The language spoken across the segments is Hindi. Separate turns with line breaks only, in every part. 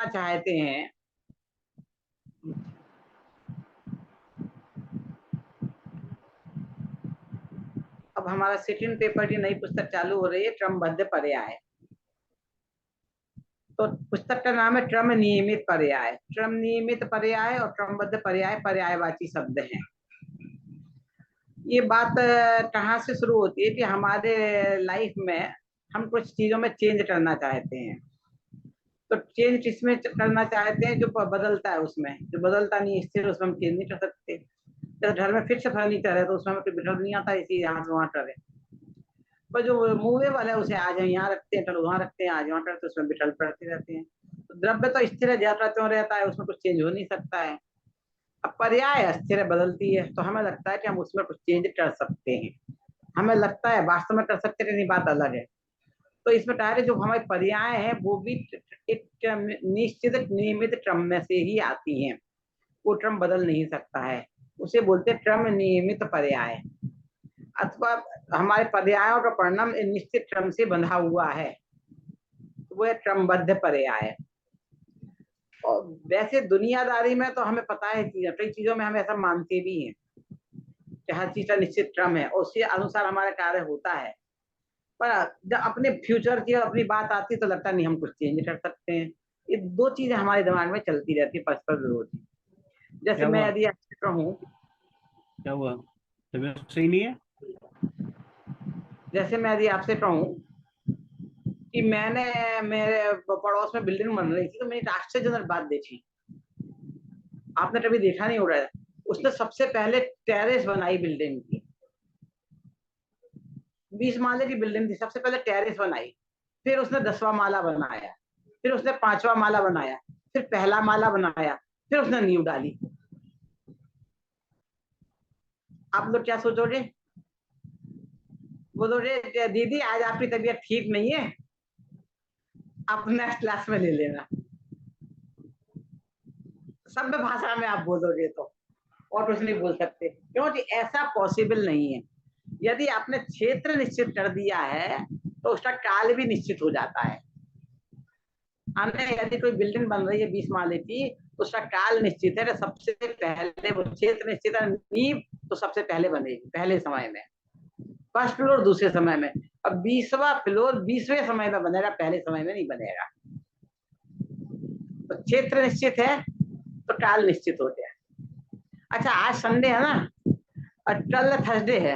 चाहते हैं। अब हमारा सेकंड पेपर की नई पुस्तक चालू हो रही है, क्रमबद्ध पर्याय। तो पुस्तक का नाम है क्रम नियमित पर्याय। क्रम नियमित पर्याय और क्रमबद्ध पर्याय पर्यायवाची शब्द हैं। ये बात कहाँ से शुरू होती है कि हमारे लाइफ में हम कुछ चीजों में चेंज करना चाहते हैं। तो चेंज किसमें करना चाहते हैं? जो बदलता है उसमें। जो बदलता नहीं स्थिर, उसमें हम चेंज नहीं कर सकते। जैसे घर में फिक्स फर्नीचर है तो उसमें हमें बिठल नहीं आता, इसी यहाँ से वहां करे। पर जो मूवेबल है उसे आज हम यहाँ रखते हैं, कल वहां रखते हैं, आज वहां करते हैं, उसमें बिठल पड़ते रहते हैं। तो द्रव्य तो स्थिर है, ज्यादा क्यों रहता है, उसमें कुछ चेंज हो नहीं सकता है। अब पर्याय अस्थिर है, बदलती है, तो हमें लगता है कि हम उसमें कुछ चेंज कर सकते हैं। हमें लगता है, वास्तव में कर सकते नहीं, बात अलग है। तो इसमें क्या है, जो हमारे पर्याय हैं वो भी एक निश्चित नियमित क्रम में से ही आती हैं। वो क्रम बदल नहीं सकता है, उसे बोलते हैं क्रम नियमित पर्याय। अथवा हमारे पर्यायों का परिणाम निश्चित क्रम से बंधा हुआ है, तो वो क्रमबद्ध पर्याय। और वैसे दुनियादारी में तो हमें पता है, कई चीजों में हम ऐसा मानते भी हैं कि हर चीज का निश्चित क्रम है और उसके अनुसार हमारा कार्य होता है। पर जब अपने फ्यूचर की अपनी बात आती है तो लगता नहीं हम कुछ चेंज कर सकते हैं। ये दो चीजें हमारे दिमाग में चलती रहती है, परस्पर विरोधी। जैसे
क्या
मैं
हुआ?
यदि आपसे कहूँ,
क्या हुआ? तबीयत सही नहीं है?
जैसे मैं यदि आपसे कहूँ कि मैंने, मेरे पड़ोस में बिल्डिंग बन रही थी तो मैंने एक आश्चर्यजनक बात देखी। आपने कभी देखा नहीं हो रहा है। उसने सबसे पहले टेरेस बनाई बिल्डिंग की। 20 माले की बिल्डिंग थी, सबसे पहले टेरेस बनाई। फिर उसने 10वां माला बनाया। फिर उसने 5वां माला बनाया। फिर पहला माला बनाया। फिर उसने नींव डाली। आप लोग क्या सोचोगे? बोलोगे दीदी आज आपकी तबीयत ठीक नहीं है, आप नेक्स्ट क्लास में ले लेना। सभ्य भाषा में आप बोलोगे तो, और कुछ नहीं बोल सकते, क्योंकि ऐसा पॉसिबल नहीं है। यदि आपने क्षेत्र निश्चित कर दिया है तो उसका काल भी निश्चित हो जाता है। हमने यदि कोई बिल्डिंग बन रही है 20 माले की, तो उसका काल निश्चित है, सबसे पहले वो क्षेत्र निश्चित है। नींव तो सबसे पहले बनेगी, पहले समय में। फर्स्ट फ्लोर दूसरे समय में। अब 20वां फ्लोर 20वें समय में बनेगा, पहले समय में नहीं बनेगा। तो क्षेत्र निश्चित है तो काल निश्चित होते हैं। अच्छा, आज संडे है ना, और कल थर्सडे है।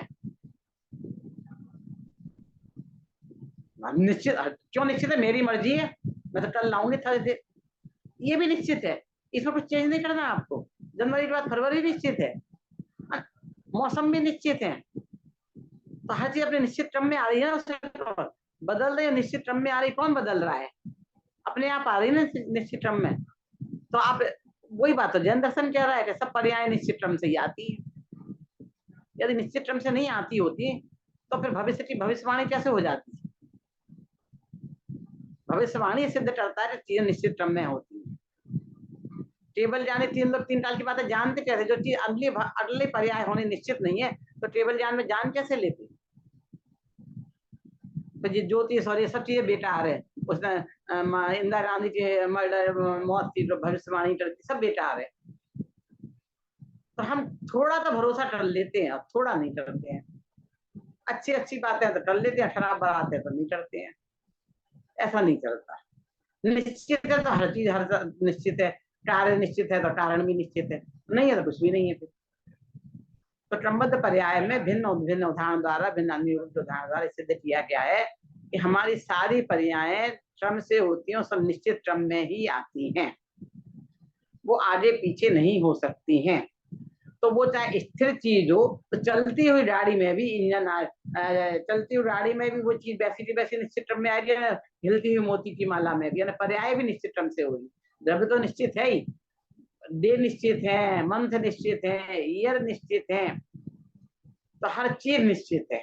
निश्चित क्यों निश्चित है? मेरी मर्जी है, मैं तो कल लाऊंगी थर्सडे। ये भी निश्चित है, इसमें कुछ चेंज नहीं करना आपको। जनवरी के बाद फरवरी निश्चित है, मौसम भी निश्चित है। तो हर चीज अपने निश्चित क्रम में आ रही है ना, उससे बदल रही है, निश्चित क्रम में आ रही। कौन बदल रहा है? अपने आप आ रही है ना निश्चित क्रम में। तो आप, वही बात है, जैन दर्शन कह रहा है कि सब पर्याय निश्चित क्रम से ही आती है। यदि निश्चित क्रम से नहीं आती होती तो फिर भविष्य की भविष्यवाणी कैसे हो जाती? भविष्यवाणी सिद्ध करता है कि चीजें निश्चित क्रम में होती है। टेबल जाने, तीन लोग तीन काल की बातें जानते कैसे? जो चीज अगली अगले पर्याय होने निश्चित नहीं है, तो टेबल जान में जान कैसे लेते? तो ये ज्योतिष और ये सब चीजें बेकार है। उसने इंदिरा गांधी के मर्डर, मौत की जो भविष्यवाणी करती, सब बेकार है। तो हम थोड़ा तो भरोसा कर लेते हैं और थोड़ा नहीं करते हैं। अच्छी अच्छी बातें तो कर लेते हैं, खराब बातें तो नहीं करते हैं। ऐसा नहीं चलता। निश्चित है तो हर चीज हर निश्चित है। कार्य निश्चित है तो कारण भी निश्चित है, नहीं है तो कुछ भी नहीं है फिर। तो क्रमबद्ध पर्याय में भिन्न भिन्न उदाहरण द्वारा, भिन्न अनुयुक्त उदाहरण द्वारा सिद्ध किया गया है कि हमारी सारी पर्यायें क्रम से होती हैं और सब निश्चित क्रम में ही आती हैं। वो आगे पीछे नहीं हो सकती हैं। तो वो चाहे स्थिर चीज हो, तो चलती हुई गाड़ी में भी इंजन चलती हुई गाड़ी में भी वो चीज वैसी की वैसी निश्चित क्रम में आएगी। हिलती हुई मोती की माला में भी पर्याय भी निश्चित क्रम से होगी। द्रव्य तो निश्चित है ही, डे निश्चित है, मंथ निश्चित है, ईयर निश्चित है, तो हर चीज निश्चित है।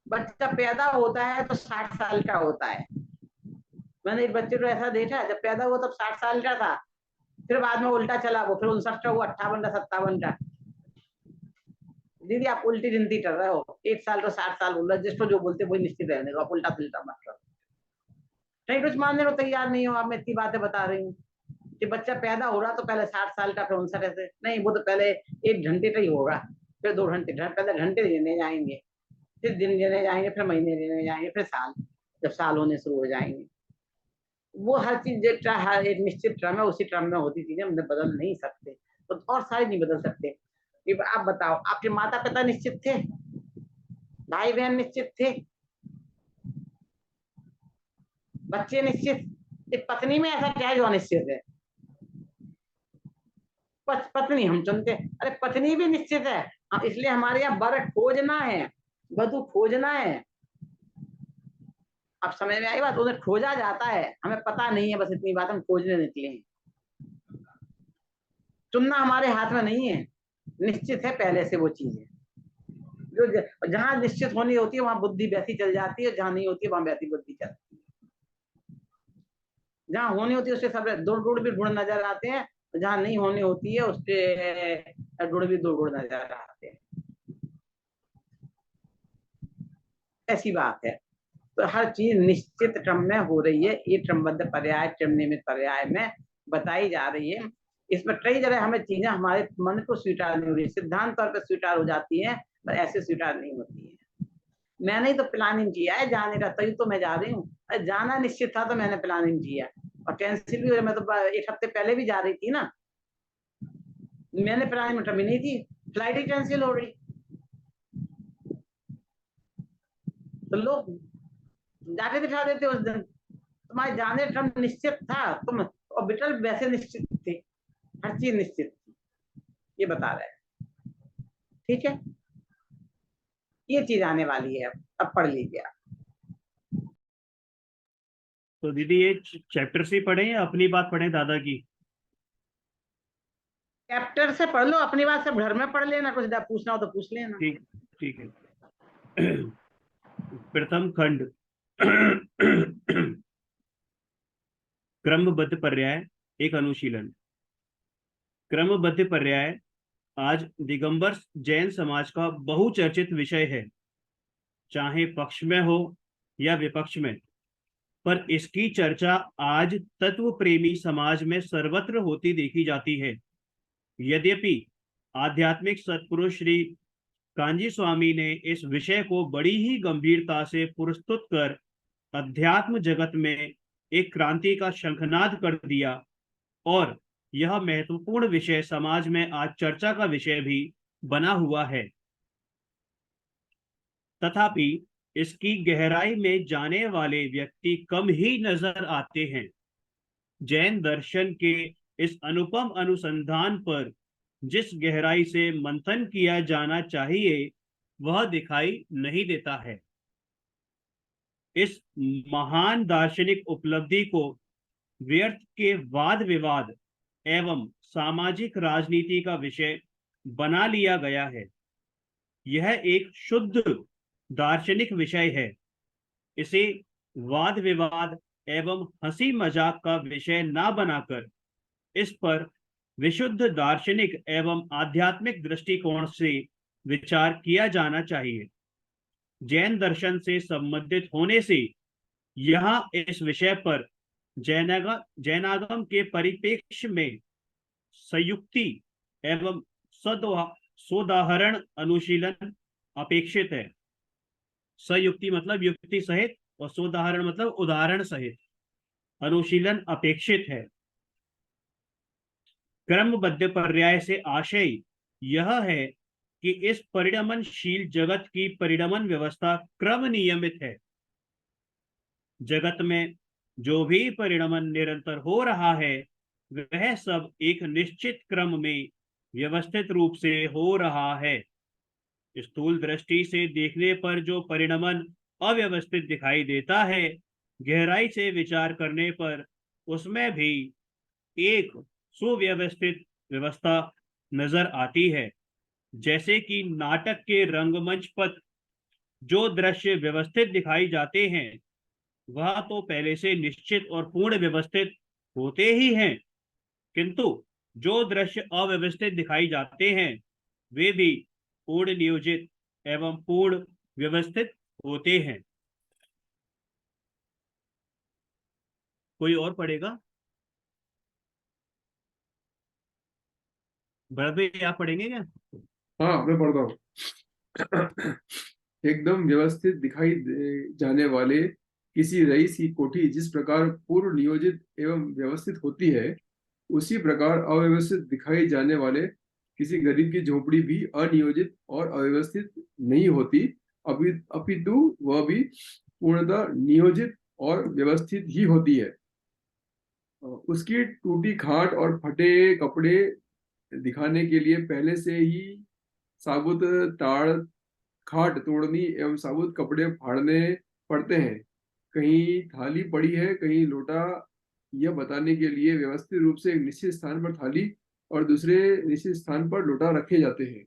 बच्चा पैदा होता है तो 60 साल का होता है। मैंने एक बच्चे को ऐसा देखा, जब पैदा हुआ तब 60 साल का था, फिर बाद में उल्टा चला, वो फिर 59 का हुआ, 58 का, 57 का। दीदी आप उल्टी गिनती कर रहे हो, 1 साल तो 60 साल बोल रहे, जिसको जो बोलते वही निश्चित रहने दो, आप उल्टा पुल्टा मत करो। कहीं कुछ मानने को तैयार नहीं हो आप। मैं इतनी बातें बता रही हूँ कि बच्चा पैदा हो रहा तो पहले 60 साल का, फिर 59 ऐसे नहीं, वो तो पहले 1 घंटे का ही होगा, फिर 2 घंटे, पहले घंटे गिने जाएंगे, फिर दिन गिने जाएंगे, फिर महीने गिने जाएंगे, फिर साल, जब साल होने शुरू हो जाएंगे। वो हर चीज एक निश्चित क्रम है, उसी क्रम में होती चीजें हम बदल नहीं सकते, तो और सारे नहीं बदल सकते। आप बताओ, आपके माता पिता निश्चित थे, भाई बहन निश्चित थे, बच्चे निश्चित, एक पत्नी में ऐसा क्या है जो अनिश्चित है? पत्नी हम चुनते, अरे पत्नी भी निश्चित है, इसलिए हमारे यहाँ वर खोजना है, वधु खोजना है। अब समझ में आई बात, उन्हें खोजा जाता है, हमें पता नहीं है, बस इतनी बात, हम खोजने निकले हैं। चुनना हमारे हाथ में नहीं है, निश्चित है पहले से वो चीज है। जो जहां निश्चित होनी होती है वहां बुद्धि वैसी चल जाती है, जहां नहीं होती है वहां वैसी बुद्धि चलती है। जहां होनी होती है उसके सब गुण भी गुण नजर आते हैं, जहां नहीं होनी होती है उसके गुण भी 2 गुण नजर आते हैं। ऐसी बात है। तो हर चीज निश्चित क्रम में हो रही है, ये क्रमबद्ध पर्याय, क्रम नियमित पर्याय में बताई जा रही है। इसमें कई जगह हमें चीजें हमारे मन को स्वीकार नहीं हो रही, सिद्धांत तौर पर स्वीकार हो जाती है, पर ऐसे स्वीकार नहीं होती है। मैंने ही तो प्लानिंग किया है जाने का, तभी तो मैं जा रही हूँ, जाना निश्चित था तो मैंने प्लानिंग किया, और कैंसिल भी, मैं तो 1 हफ्ते पहले भी जा रही थी ना, मैंने प्लानिंग कभी नहीं थी, फ्लाइट ही कैंसिल हो गई। तो लोग जाके दिखा देते उस दिन, तुम्हारे जाने का निश्चित था, तुम और विकल्प वैसे निश्चित थे, हर चीज निश्चित थी, ये बता रहे हैं। ठीक है, ये चीज आने वाली है, अब पढ़ लीजिए आप।
तो दीदी ये चैप्टर से पढ़े या अपनी बात पढ़े दादा की?
चैप्टर से पढ़ लो, अपनी बात सब घर में पढ़ लेना, कुछ पूछना हो तो पूछ लेना।
ठीक, ठीक है। प्रथम खंड। क्रमबद्ध पर्याय, एक अनुशीलन। क्रमबद्ध पर्याय आज दिगंबर जैन समाज का बहुचर्चित विषय है, चाहे पक्ष में हो या विपक्ष में, पर इसकी चर्चा आज तत्व प्रेमी समाज में सर्वत्र होती देखी जाती है। यद्यपि आध्यात्मिक सत्पुरुष श्री कांजी स्वामी ने इस विषय को बड़ी ही गंभीरता से प्रस्तुत कर अध्यात्म जगत में एक क्रांति का शंखनाद कर दिया, और यह महत्वपूर्ण विषय समाज में आज चर्चा का विषय भी बना हुआ है। तथापि इसकी गहराई में जाने वाले व्यक्ति कम ही नजर आते हैं। जैन दर्शन के इस अनुपम अनुसंधान पर जिस गहराई से मंथन किया जाना चाहिए वह दिखाई नहीं देता है। इस महान दार्शनिक उपलब्धि को व्यर्थ के वाद विवाद एवं सामाजिक राजनीति का विषय बना लिया गया है। यह एक शुद्ध दार्शनिक विषय है। इसे वाद विवाद एवं हंसी मजाक का विषय ना बनाकर इस पर विशुद्ध दार्शनिक एवं आध्यात्मिक दृष्टिकोण से विचार किया जाना चाहिए। जैन दर्शन से संबंधित होने से यहाँ इस विषय पर जैनागम के परिप्रेक्ष्य में संयुक्ति एवं सोदाहरण अनुशीलन अपेक्षित है। संयुक्ति मतलब युक्ति सहित, और सोदाहरण मतलब उदाहरण सहित अनुशीलन अपेक्षित है। क्रमबद्ध पर्याय से आशय यह है कि इस परिणमनशील जगत की परिणमन व्यवस्था क्रम नियमित है। जगत में जो भी परिणमन निरंतर हो रहा है वह सब एक निश्चित क्रम में व्यवस्थित रूप से हो रहा है। स्थूल दृष्टि से देखने पर जो परिणमन अव्यवस्थित दिखाई देता है, गहराई से विचार करने पर उसमें भी एक सुव्यवस्थित व्यवस्था नजर आती है। जैसे कि नाटक के रंगमंच पर जो दृश्य व्यवस्थित दिखाई जाते हैं वह तो पहले से निश्चित और पूर्ण व्यवस्थित होते ही हैं, किंतु जो दृश्य अव्यवस्थित दिखाई जाते हैं वे भी पूर्ण नियोजित एवं पूर्ण व्यवस्थित होते हैं। कोई और पढ़ेगा? भरत भाई आप पढ़ेंगे क्या?
हाँ, मैं पढ़ता हूँ। एकदम व्यवस्थित दिखाई जाने वाले किसी रईस की कोठी जिस प्रकार पूर्व नियोजित एवं व्यवस्थित होती है, उसी प्रकार अव्यवस्थित दिखाई जाने वाले किसी गरीब की झोपड़ी भी अनियोजित और अव्यवस्थित नहीं होती, अपितु वह भी पूर्णतः नियोजित और व्यवस्थित ही होती है। उसकी टूटी खाट और फटे कपड़े दिखाने के लिए पहले से ही साबुत ताड़ खाट तोड़नी एवं साबुत कपड़े फाड़ने पड़ते हैं। कहीं थाली पड़ी है, कहीं लोटा, यह बताने के लिए व्यवस्थित रूप से एक निश्चित स्थान पर थाली और दूसरे निश्चित स्थान पर लोटा रखे जाते हैं।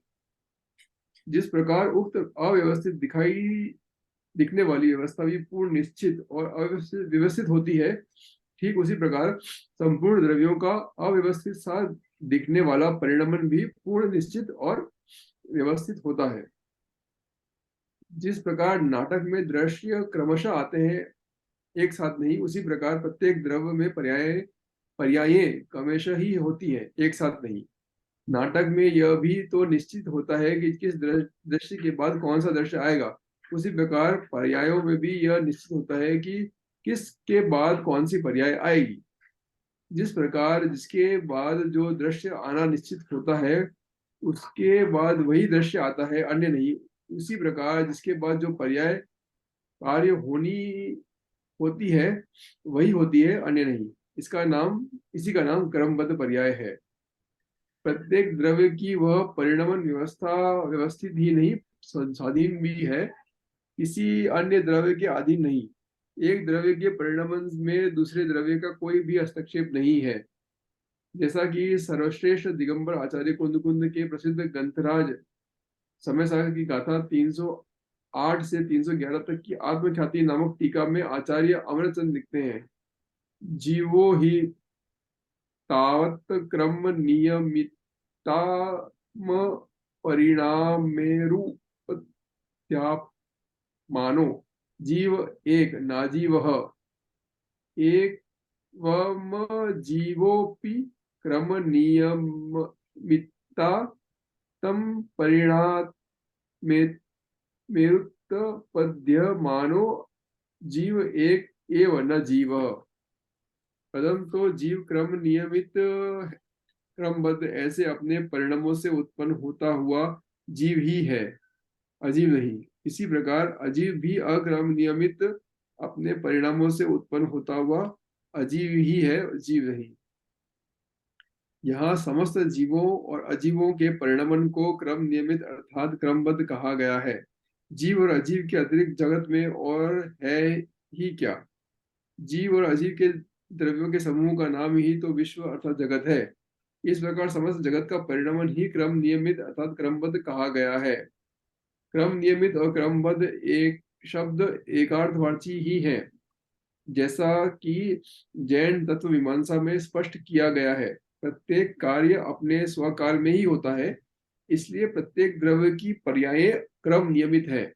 जिस प्रकार उक्त अव्यवस्थित दिखने वाली व्यवस्था भी पूर्ण निश्चित और अव्यवस्थित व्यवस्थित होती है, ठीक उसी प्रकार संपूर्ण द्रव्यों का अव्यवस्थित सा दिखने वाला परिणमन भी पूर्ण निश्चित और व्यवस्थित होता है। जिस प्रकार नाटक में दृश्य क्रमशः आते हैं एक साथ नहीं, उसी प्रकार प्रत्येक द्रव्य में पर्यायें क्रमशः ही होती है, एक साथ नहीं। नाटक में यह भी तो निश्चित होता है कि किस दृश्य के बाद कौन सा दृश्य आएगा, उसी प्रकार पर्यायों में भी यह निश्चित होता है कि किसके बाद कौन सी पर्याय आएगी। जिस प्रकार जिसके बाद जो दृश्य आना निश्चित होता है उसके बाद वही दृश्य आता है, अन्य नहीं। उसी प्रकार जिसके बाद जो पर्याय कार्य होती है वही होती है, अन्य नहीं। इसी का नाम क्रमबद्ध पर्याय है। प्रत्येक द्रव्य की वह परिणमन व्यवस्था व्यवस्थित ही नहीं, स्वाधीन भी है, किसी अन्य द्रव्य के अधीन नहीं। एक द्रव्य के परिणमन में दूसरे द्रव्य का कोई भी हस्तक्षेप नहीं है। जैसा कि सर्वश्रेष्ठ दिगंबर आचार्य कुंद के प्रसिद्ध ग्रंथराज समय सागर की गाथा 308 से 311 तक की आत्मख्याति नामक टीका में आचार्य अमरचंद लिखते हैं, जीवो ही तावत क्रम नियमिताम परिणामेरुपत्यापमानो जीव एक नाजीव एक वम जीवोपि क्रम नियमिता तम परिणामे मेरुत्पद्यमानो जीव एक एव न जीव। परंतु तो जीव क्रम नियमित क्रमबद्ध ऐसे अपने परिणामों से उत्पन्न होता हुआ जीव ही है, अजीव नहीं। इसी प्रकार अजीव भी अक्रम नियमित अपने परिणामों से उत्पन्न होता हुआ अजीव ही है, जीव नहीं। यहाँ समस्त जीवों और अजीवों के परिणमन को क्रम नियमित अर्थात क्रमबद्ध कहा गया है। जीव और अजीव के अतिरिक्त जगत में और है ही क्या। जीव और अजीव के द्रव्यों के समूह का नाम ही तो विश्व अर्थात जगत है। इस प्रकार समस्त जगत का परिणमन ही क्रम नियमित अर्थात क्रमबद्ध कहा गया है। क्रम नियमित और क्रमबद्ध एक शब्द एकार्थवाची ही है, जैसा कि जैन तत्व मीमांसा में स्पष्ट किया गया है। प्रत्येक कार्य अपने स्वकाल में ही होता है, इसलिए प्रत्येक द्रव्य की पर्याय क्रम नियमित है,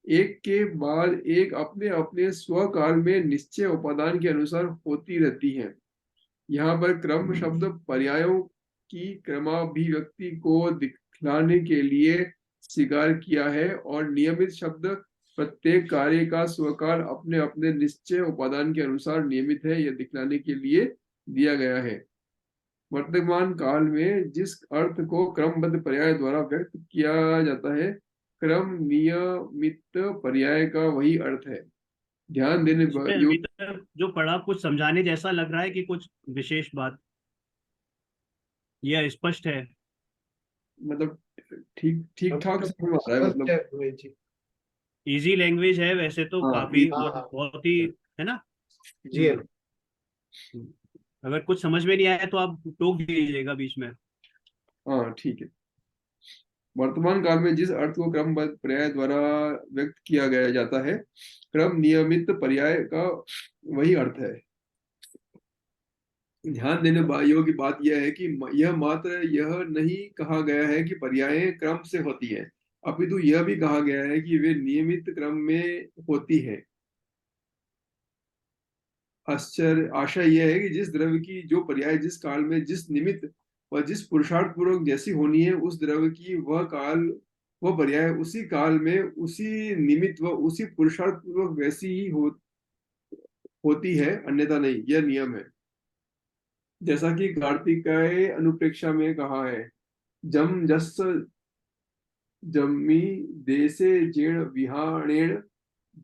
एक के बाद एक अपने अपने स्वकाल में निश्चय उपादान के अनुसार होती रहती है। यहाँ पर क्रम शब्द पर्यायों की क्रमाभिव्यक्ति को दिखलाने के लिए स्वीकार किया है और नियमित शब्द प्रत्येक कार्य का स्वकाल अपने अपने निश्चय उपादान के अनुसार नियमित है, यह दिखलाने के लिए दिया गया है। वर्तमान काल में जिस अर्थ को क्रमबद्ध पर्याय द्वारा व्यक्त किया जाता है, क्रम नियमित पर्याय का वही अर्थ है। ध्यान देने
अभी तक जो पढ़ा कुछ समझाने जैसा लग रहा है कि कुछ विशेष बात, यह स्पष्ट है?
मतलब ठीक ठाक समझ आ रहा है, मतलब
इजी लैंग्वेज है वैसे तो,
हाँ,
काफी
हाँ,
बहुत ही है ना।
जी।
अगर कुछ समझ में नहीं आया तो आप टोक दीजिएगा बीच में।
हाँ, ठीक है। वर्तमान काल में जिस अर्थ को क्रमबद्ध पर्याय द्वारा व्यक्त किया गया जाता है, क्रम नियमित पर्याय का वही अर्थ है। ध्यान देने योग्य बात यह है कि यह मात्र यह नहीं कहा गया है कि पर्यायें क्रम से होती है, अपितु यह भी कहा गया है कि वे नियमित क्रम में होती है। आश्चर्य आशा यह है कि जिस द्रव्य की जो पर्याय जिस काल में जिस निमित्त व जिस पुरुषार्थ पूर्वक जैसी होनी है, उस द्रव्य की वह काल वह पर्याय उसी काल में उसी निमित्त व उसी पुरुषार्थ पूर्वक वैसी ही होती है, अन्यथा नहीं। यह नियम है। जैसा कि कार्तिकेय अनुप्रेक्षा में कहा है, जम जस जम्मी देशे जीर्ण विहाणेन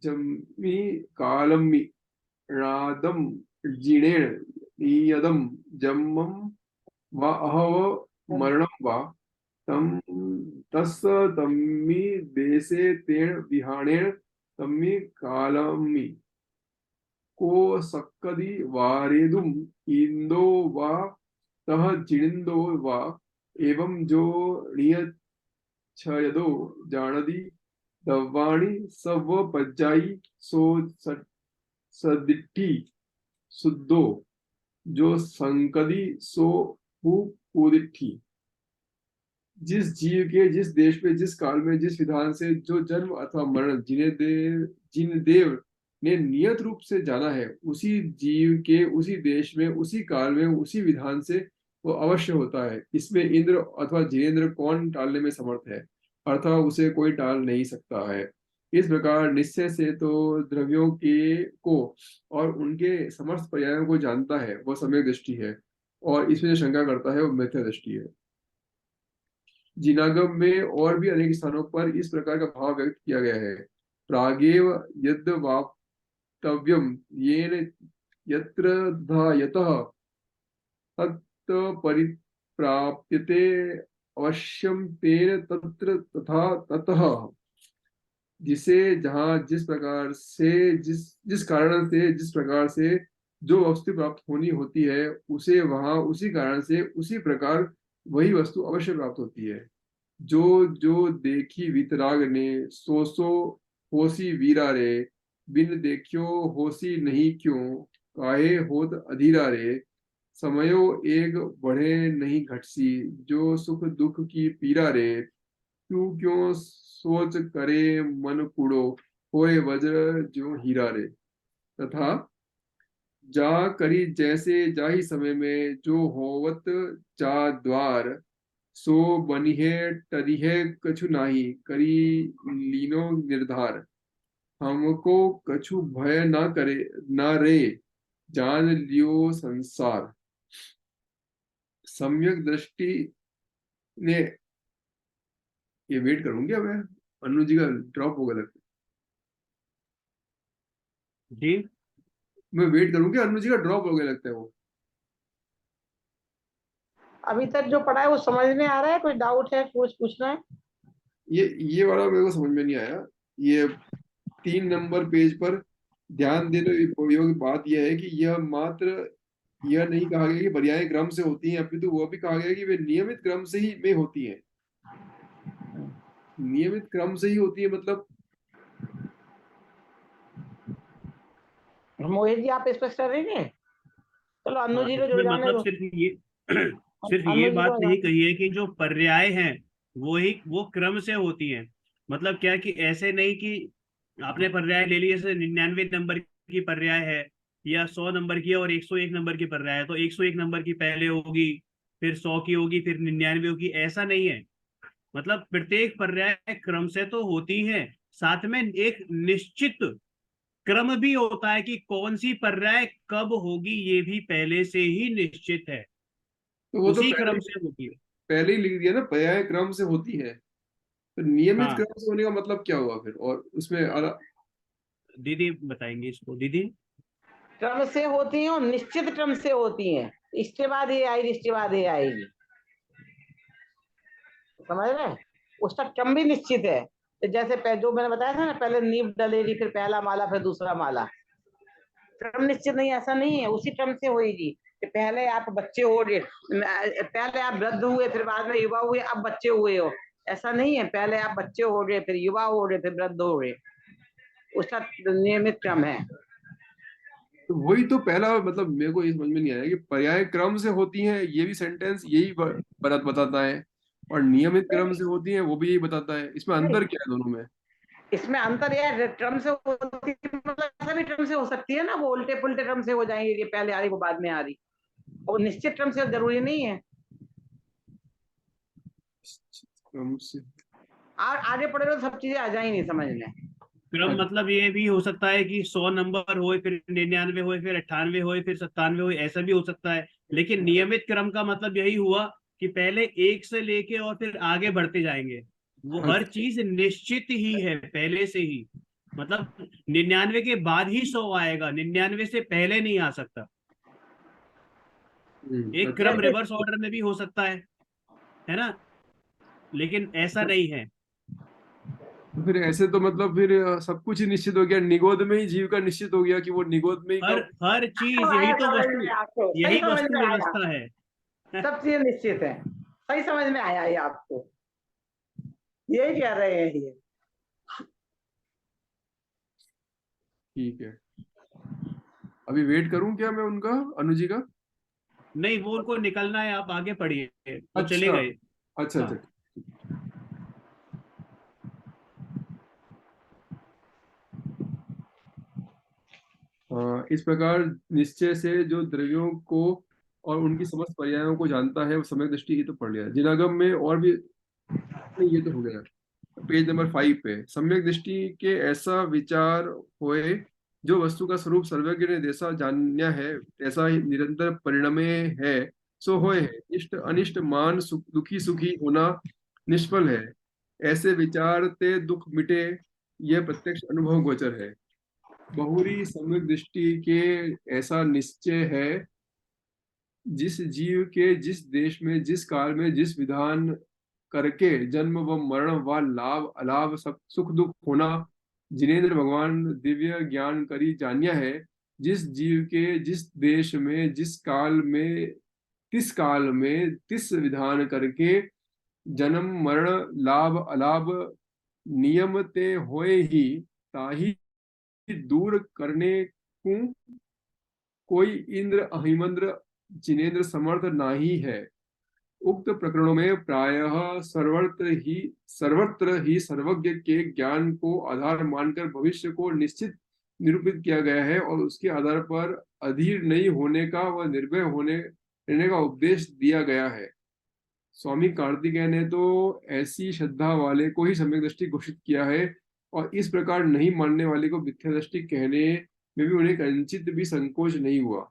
जम्मी कालम्मि रादम जीणेन नियदम जम्मम वा अहव मरणम वा तम तस् तम्मी देशे तेन विहाणेन तम्मी कालम्मि को सक्कदि वारेदुम इंदो वा तह जिनिंदो वा एवं जो नियच्छयदो जानदी दव्वाणि सव पज्जाई सो सदिट्ठी सुद्धो जो संकदी सो कुदिट्ठी। जिस जीव के जिस देश में जिस काल में जिस विधान से जो जन्म अथवा मरण जिन देव ने नियत रूप से जाना है, उसी जीव के उसी देश में उसी काल में उसी विधान से वो अवश्य होता है। इसमें इंद्र अथवा जिनेन्द्र कौन टालने में समर्थ है, अर्थात उसे कोई टाल नहीं सकता है। इस प्रकार निश्चय से तो द्रव्यों के को और उनके समस्त पर्यायों को जानता है, वह सम्यक दृष्टि है, और इसमें जो शंका करता है वो मिथ्या दृष्टि है। जिनागम में और भी अनेक स्थानों पर इस प्रकार का भाव व्यक्त किया गया है। प्रागेव यद् वाप्तव्यम येन यत्र यतः तत् परिप्राप्यते अवश्यम तेन तत्र तथा ततः। जिसे जहाँ जिस प्रकार से जिस कारण से जिस प्रकार से जो वस्तु प्राप्त होनी होती है, उसे वहां उसी कारण से उसी प्रकार वही वस्तु अवश्य प्राप्त होती है। जो जो देखी वितराग ने सो होसी वीरा रे, बिन देखियो होसी नहीं क्यों, काहे होत अधीरा रे, समयो एक बढ़े नहीं घटसी, जो सुख दुख की पीरा रे, क्यों क्यों सोच करे मन कुड़ो, होए वज्र जो हीरा रे। तथा जा करी जैसे जाहि समय में जो होवत जा द्वार, सो बनिहे टरिहे कछु नाही, करी लीनो निर्धार, हमको कछु भय ना करे ना रे, जान लियो संसार। सम्यक दृष्टि ने ये वेट करूंगी। अब अनु जी का ड्रॉप होगा लगता
जी
है, मैं वेट करूंगी, अनु जी का ड्रॉप हो गया लगता है। वो
अभी तक जो पढ़ा है वो समझ में आ रहा है? कोई डाउट है, कुछ पूछना है?
ये वाला मेरे को समझ में नहीं आया। ये 3 नंबर पेज पर ध्यान देने योग्य बात यह है कि यह मात्र यह नहीं कहा गया कि पर्याय क्रम से होती हैं, अपितु वह भी कहा गया कि वे नियमित क्रम से ही में होती हैं। नियमित क्रम से ही होती है मतलब
मोहित जी आप स्पष्ट करेंगे? चलो अन्नू
हाँ,
जी को जुड़
इसमें
जाने
मतलब
दो।
सिर्फ
अन्नू
ये
जी
बात
को
नहीं कही है कि जो पर्याय हैं वो क्रम से होती हैं। मतलब क्या कि ऐसे नहीं कि आपने पर्याय ले लिया, जैसे 99 नंबर की पर्याय है या 100 नंबर की है और 101 नंबर की पर्याय है, तो 101 नंबर की पहले होगी, फिर 100 की होगी, फिर 99 होगी, ऐसा नहीं है। मतलब प्रत्येक पर्याय क्रम से तो होती है, साथ में एक निश्चित क्रम भी होता है कि कौन सी पर्याय कब होगी, ये भी पहले से ही निश्चित है,
तो वो तो
उसी क्रम से होती है।
पहले ही लिख दिया ना, पर्याय क्रम से होती है। तो नियमित
हाँ,
क्रम से होने का मतलब क्या हुआ फिर? और उसमें
दीदी बताएंगे इसको। दीदी
क्रम से होती हैं और निश्चित क्रम से होती हैं। इसके बाद ये आएगी, इसके बाद ये आएगी, समझ रहे? उसका क्रम भी निश्चित है। तो जैसे जो मैंने बताया था ना, पहले नींव डलेगी, फिर पहला माला, फिर दूसरा माला। क्रम निश्चित नहीं, ऐसा नहीं है, उसी क्रम से होगी कि पहले आप बच्चे हो गए, पहले आप वृद्ध हुए, फिर बाद में युवा हुए, अब बच्चे हुए हो। ऐसा नहीं है, पहले आप बच्चे हो गए, फिर युवा हो गए, फिर वृद्ध हो गए। उसका नियमित क्रम है।
तो वही तो पहला मतलब मेरे को ये समझ में नहीं आया कि पर्याय क्रम से होती हैं, ये भी सेंटेंस यही बताता है, और नियमित क्रम से होती हैं वो भी यही बताता है। इसमें
नहीं,
अंतर क्या है दोनों में?
इसमें अंतर यह है, ट्रम से होती है, मतलब सभी ट्रम से हो सकती है ना, वो उल्टे पुल्टे ट्रम से हो जाएंगे, ये पहले आ रही वो बाद में आ रही, और निश्चित ट्रम से जरूरी नहीं है।
क्रम से
और आगे पढ़े तो सब चीजें आ जाएंगी नहीं समझ में।
क्रम मतलब ये भी हो सकता है कि 100 नंबर होए, फिर 99 होए, फिर 98 होए, फिर 97 होए, ऐसा भी हो सकता है। लेकिन नियमित क्रम का मतलब यही हुआ कि पहले एक से लेके और फिर आगे बढ़ते जाएंगे। वो हर
अच्छा।
चीज निश्चित ही है पहले से ही। मतलब 99 के बाद ही 100 आएगा, 99 से पहले नहीं आ सकता। एक
अच्छा।
क्रम
जैसे
रिवर्स ऑर्डर में भी हो सकता है ना, लेकिन ऐसा नहीं है।
तो फिर ऐसे तो मतलब फिर सब कुछ ही निश्चित हो गया, निगोद में ही जीव का निश्चित हो गया कि वो निगोद में ही
हर
कब।
हर चीज,
आया
यही तो
समझ
वस्तु,
में आपको, सही
यही
समझ
वस्तु
में आया,
व्यवस्था है।
सब चीजें निश्चित है, सही समझ में आया ये आपको, यही कह रहे हैं ये।
ठीक है, अभी वेट करूं क्या मैं उनका, अनुजी का?
नहीं, वो उनको निकलना है, आप आगे पढ़िए, वो चले
अच्छा
गए।
अच्छा
हाँ।
अच्छा। इस प्रकार निश्चय से जो द्रव्यों को और उनकी समस्त पर्यायों को जानता है वो सम्यक दृष्टि की तो पढ़ लिया। जिनागम में और भी, नहीं ये तो हो गया। पेज नंबर 5 पे सम्यक दृष्टि के ऐसा विचार होए, जो वस्तु का स्वरूप सर्वज्ञ ने जैसा जान्या है ऐसा ही निरंतर परिणमे है, सो होए है। इष्ट अनिष्ट मान दुखी सुखी होना निष्फल है, ऐसे विचार ते दुख मिटे, यह प्रत्यक्ष अनुभव गोचर है। बहुरी सम्यक दृष्टि के ऐसा निश्चय है, जिस जीव के जिस देश में जिस काल में जिस विधान करके जन्म व मरण व लाभ अलाभ सब सुख दुख होना, जिनेन्द्र भगवान दिव्य ज्ञान करी जान्या है। जिस जीव के जिस देश में जिस काल में तिस विधान करके जन्म मरण लाभ अलाभ नियम ते होए ही, ताही दूर करने को कोई इंद्र अहिमंद्र जिनेन्द्र समर्थ नाही है। उक्त प्रकरणों में प्रायः सर्वत्र ही सर्वज्ञ के ज्ञान को आधार मानकर भविष्य को निश्चित निरूपित किया गया है, और उसके आधार पर अधीर नहीं होने का व निर्भय होने रहने का उपदेश दिया गया है। स्वामी कार्तिकेय ने तो ऐसी श्रद्धा वाले को ही सम्यक दृष्टि घोषित किया है, और इस प्रकार नहीं मानने वाले को मिथ्या दृष्टि कहने में भी उन्हें कंचित भी संकोच नहीं हुआ।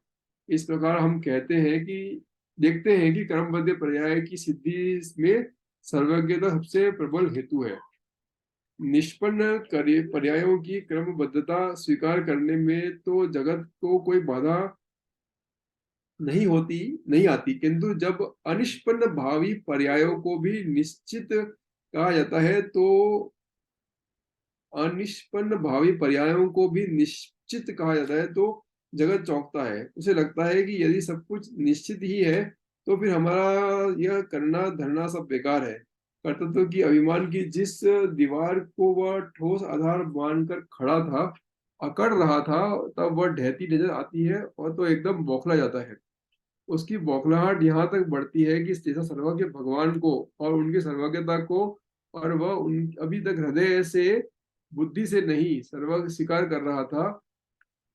इस प्रकार हम कहते हैं कि देखते हैं कि क्रमबद्ध पर्याय की सिद्धि में सर्वज्ञता सबसे प्रबल हेतु है। निष्पन्न पर्यायों की क्रमबद्धता स्वीकार करने में तो जगत को कोई बाधा नहीं आती, किंतु जब अनिष्पन्न भावी पर्यायों को भी निश्चित कहा जाता है तो अनिष्पन्न भावी पर्यायों को भी निश्चित कहा जाता है तो जगत चौंकता है। उसे लगता है कि यदि सब कुछ निश्चित ही है तो फिर हमारा यह करना धरना सब बेकार है। कर्तृत्व की अभिमान की जिस दीवार को वह ठोस आधार मानकर खड़ा था, अकड़ रहा था, तब वह ढहती नजर आती है और तो एकदम बौखला जाता है। उसकी बौखलाहट यहाँ तक बढ़ती है कि जैसा सर्वज्ञ भगवान को और उनकी सर्वज्ञता को, और वह उन अभी तक हृदय से बुद्धि से नहीं सर्वज्ञ स्वीकार कर रहा था,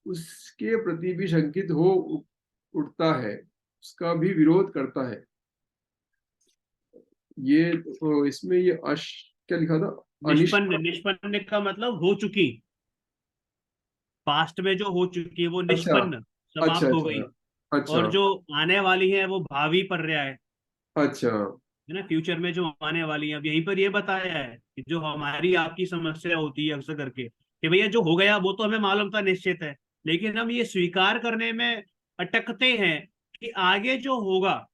उसके प्रति भी शंकित हो उठता है, उसका भी विरोध करता है। ये तो इसमें ये क्या लिखा था? अनिष्ट।
निष्पन्न, निष्पन्न का मतलब हो चुकी, पास्ट में जो हो चुकी है वो
अच्छा
निष्पन्न,
अच्छा
समाप्त हो गई।
अच्छा अच्छा
और जो आने वाली है वो भावी पर्याय
अच्छा।
है ना, फ्यूचर में जो आने वाली है। अब यहीं पर ये बताया है कि जो हमारी आपकी समस्या होती है अक्सर करके, कि भैया जो हो गया वो तो हमें मालूम था, निश्चित है, लेकिन हम ये स्वीकार करने में अटकते हैं कि आगे जो होगा,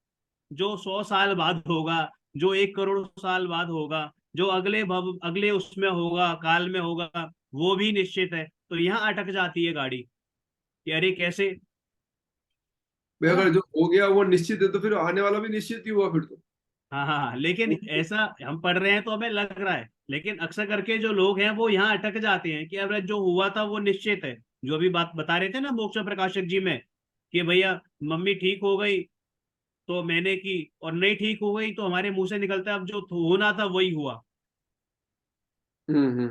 जो 100 साल बाद होगा, जो 1 करोड़ साल बाद होगा, जो अगले उसमें होगा, काल में होगा, वो भी निश्चित है। तो यहाँ अटक जाती है गाड़ी कि अरे कैसे,
भाई
है
अगर
ना।
जो हो गया वो निश्चित है तो फिर आने वाला भी निश्चित ही हुआ फिर तो।
हाँ हाँ हाँ, लेकिन ऐसा हम पढ़ रहे हैं तो हमें लग रहा है, लेकिन अक्सर करके जो लोग हैं वो यहाँ अटक जाते हैं कि अरे जो हुआ था वो निश्चित है। जो अभी बात बता रहे थे ना मोक्ष प्रकाशक जी में, कि भैया मम्मी ठीक हो गई तो मैंने की, और नहीं ठीक हो गई तो हमारे मुंह से निकलता है अब जो होना था वही हुआ।
हम्म।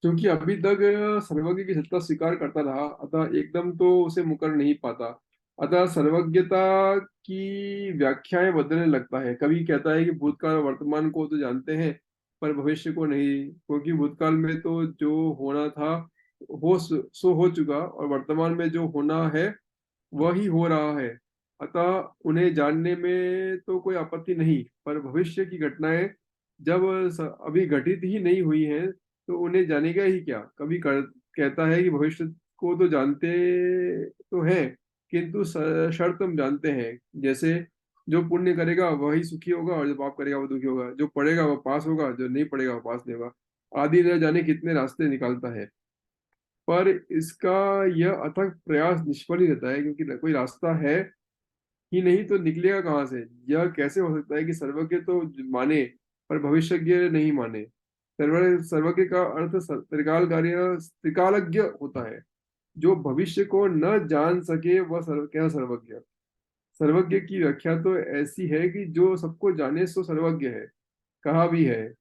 क्योंकि अभी तक सर्वज्ञ की सत्ता स्वीकार करता रहा, अतः एकदम तो उसे मुकर नहीं पाता। अतः सर्वज्ञता की व्याख्याएं बदलने लगता है। कभी कहता है कि भूतकाल और वर्तमान को तो जानते हैं पर भविष्य को नहीं, क्योंकि भूतकाल में तो जो होना था सो हो चुका, और वर्तमान में जो होना है वही हो रहा है। अतः उन्हें जानने में तो कोई आपत्ति नहीं, पर भविष्य की घटनाएं जब अभी घटित ही नहीं हुई हैं तो उन्हें जानेगा ही क्या। कहता है कि भविष्य को तो जानते तो हैं, किंतु शर्त हम जानते हैं, जैसे जो पुण्य करेगा वही सुखी होगा और जो पाप करेगा वो दुखी होगा, जो पढ़ेगा वो पास होगा, जो नहीं पढ़ेगा वो पास नहीं होगा, आदि न जाने कितने रास्ते निकालता है। पर इसका यह अथक प्रयास निष्फल ही रहता है, क्योंकि कोई रास्ता है ही नहीं तो निकलेगा कहाँ से। यह कैसे हो सकता है कि सर्वज्ञ तो माने पर भविष्यज्ञ नहीं माने। सर्वज्ञ का अर्थ त्रिकालज्ञ होता है। जो भविष्य को न जान सके वह क्या सर्वज्ञ। सर्वज्ञ की व्याख्या तो ऐसी है कि जो सबको जाने सो सर्वज्ञ है। कहा भी है,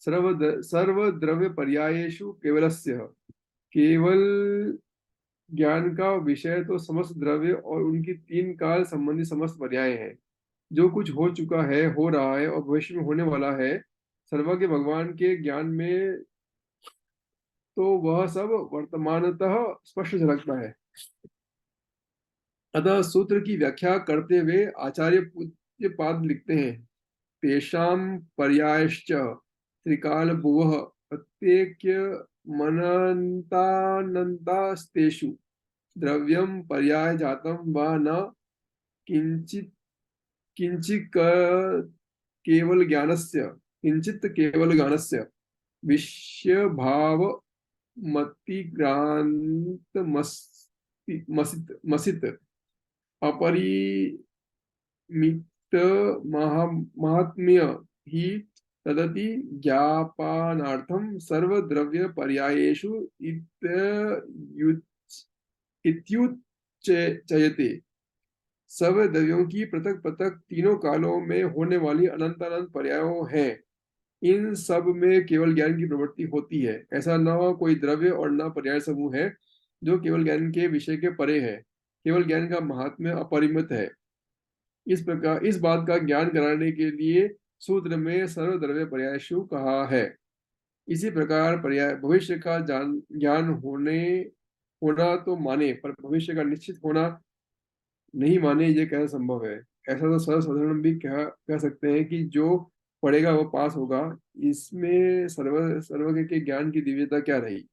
सर्वद्रव्य पर्यायेषु केवलस्य। केवल ज्ञान का विषय तो समस्त द्रव्य और उनकी तीन काल संबंधी समस्त पर्याय हैं। जो कुछ हो चुका है, हो रहा है और भविष्य में होने वाला है, सर्वज्ञ भगवान के ज्ञान में तो वह सब वर्तमानतः स्पष्ट झलकता है। अतः सूत्र की व्याख्या करते हुए आचार्य पूज्य पाद लिखते हैं, तेषां पर्यायश्च त्रिकाल भुवः प्रत्येक्य मनन्तानन्तास्तेषु द्रव्यं पर्याय जातं वा न किंचित किंचित केवल ज्ञानस्य विषय भाव मतिग्रांत मसित अपरिमित महात्म्य ही तदति ज्ञापनार्थम सर्वद्रव्य पर्यायेषु इत्युच्यते। सब द्रव्यों की पृथक पृथक तीनों कालों में होने वाली अनंत अनंत पर्यायों हैं। इन सब में केवल ज्ञान की प्रवृत्ति होती है। ऐसा न कोई द्रव्य और न पर्याय समूह है जो केवल ज्ञान के विषय के परे है। केवल ज्ञान का महात्म्य अपरिमित है। इस बात का ज्ञान कराने के लिए सूत्र में सर्वद्रव्य पर्यायशु कहा है। इसी प्रकार पर्याय भविष्य का ज्ञान होना तो माने, पर भविष्य का निश्चित होना नहीं माने, ये कैसे संभव है। ऐसा तो सर्वसाधारण भी कह सकते हैं कि जो पढ़ेगा वो पास होगा। इसमें सर्वज्ञ के ज्ञान की दिव्यता क्या रही।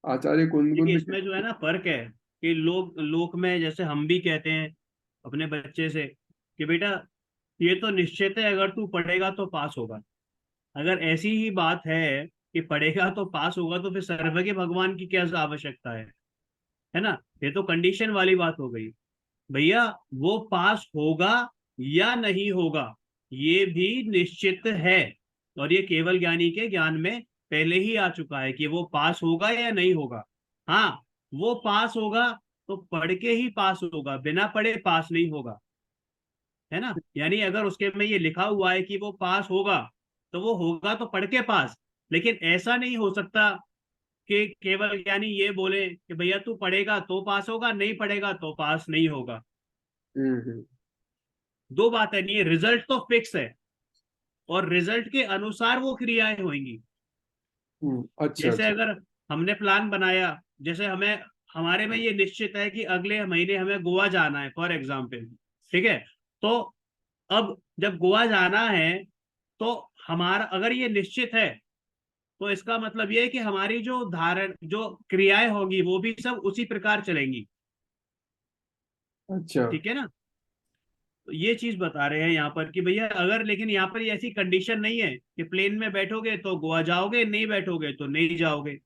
आचार्य
देखिए,
कुंदकुंद
इसमें जो है ना फर्क है कि लोक में जैसे हम भी कहते हैं अपने बच्चे से कि बेटा ये तो निश्चित है, अगर तू पढ़ेगा तो पास होगा। अगर ऐसी ही बात है कि पढ़ेगा तो पास होगा, तो फिर सर्वज्ञ भगवान की क्या आवश्यकता है ना। ये तो कंडीशन वाली बात हो गई। भैया वो पास होगा या नहीं होगा ये भी निश्चित है, और ये केवल ज्ञानी के ज्ञान में पहले ही आ चुका है कि वो पास होगा या नहीं होगा। हाँ, वो पास होगा तो पढ़ के ही पास होगा, बिना पढ़े पास नहीं होगा, है ना। यानी अगर उसके में ये लिखा हुआ है कि वो पास होगा तो वो होगा तो पढ़ के पास। लेकिन ऐसा नहीं हो सकता कि केवल ज्ञानी ये बोले कि भैया तू पढ़ेगा तो पास होगा, नहीं पढ़ेगा तो पास नहीं होगा।
हम्म
दो बात है, नहीं, रिजल्ट तो फिक्स है और रिजल्ट के अनुसार वो क्रियाएं होंगी।
अच्छा
जैसे
अच्छा।
अगर हमने प्लान बनाया, जैसे हमारे में ये निश्चित है कि अगले महीने हमें गोवा जाना है फॉर एग्जाम्पल, ठीक है। तो अब जब गोवा जाना है तो हमारा अगर ये निश्चित है तो इसका मतलब ये है कि हमारी जो क्रियाएं होगी वो भी सब उसी प्रकार चलेंगी।
अच्छा।
ठीक है ना। तो ये चीज बता रहे हैं यहाँ पर कि भैया अगर, लेकिन यहाँ पर ये ऐसी कंडीशन नहीं है कि प्लेन में बैठोगे तो गोवा जाओगे, नहीं बैठोगे तो नहीं जाओगे।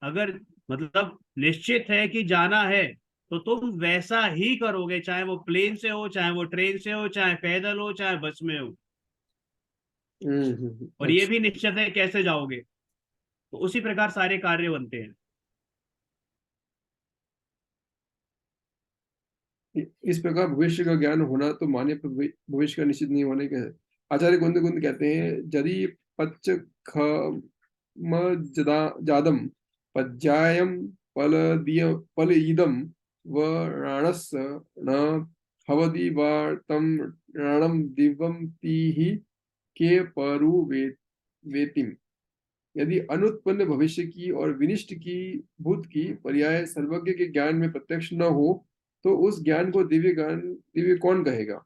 अगर मतलब निश्चित है कि जाना है तो तुम वैसा ही करोगे, चाहे वो प्लेन से हो, चाहे वो ट्रेन से हो, चाहे पैदल हो, चाहे बस में हो। और ये
अच्छा।
भी निश्चित है कैसे जाओगे, तो उसी प्रकार सारे कार्य बनते हैं।
इस प्रकार भविष्य का ज्ञान होना तो माने, पर भविष्य का निश्चित नहीं होने के। आचार्य कुंद कुंद कहते हैं, यदि पच्च ख जादम पज्जायम पलईदम वराणस न हवदि वार्तम रणम दिवम तीहि के परु वेतिम। यदि अनुत्पन्न भविष्य की और विनिष्ट की भूत की पर्याय सर्वज्ञ के ज्ञान में प्रत्यक्ष न हो तो उस ज्ञान को दिव्य कौन कहेगा।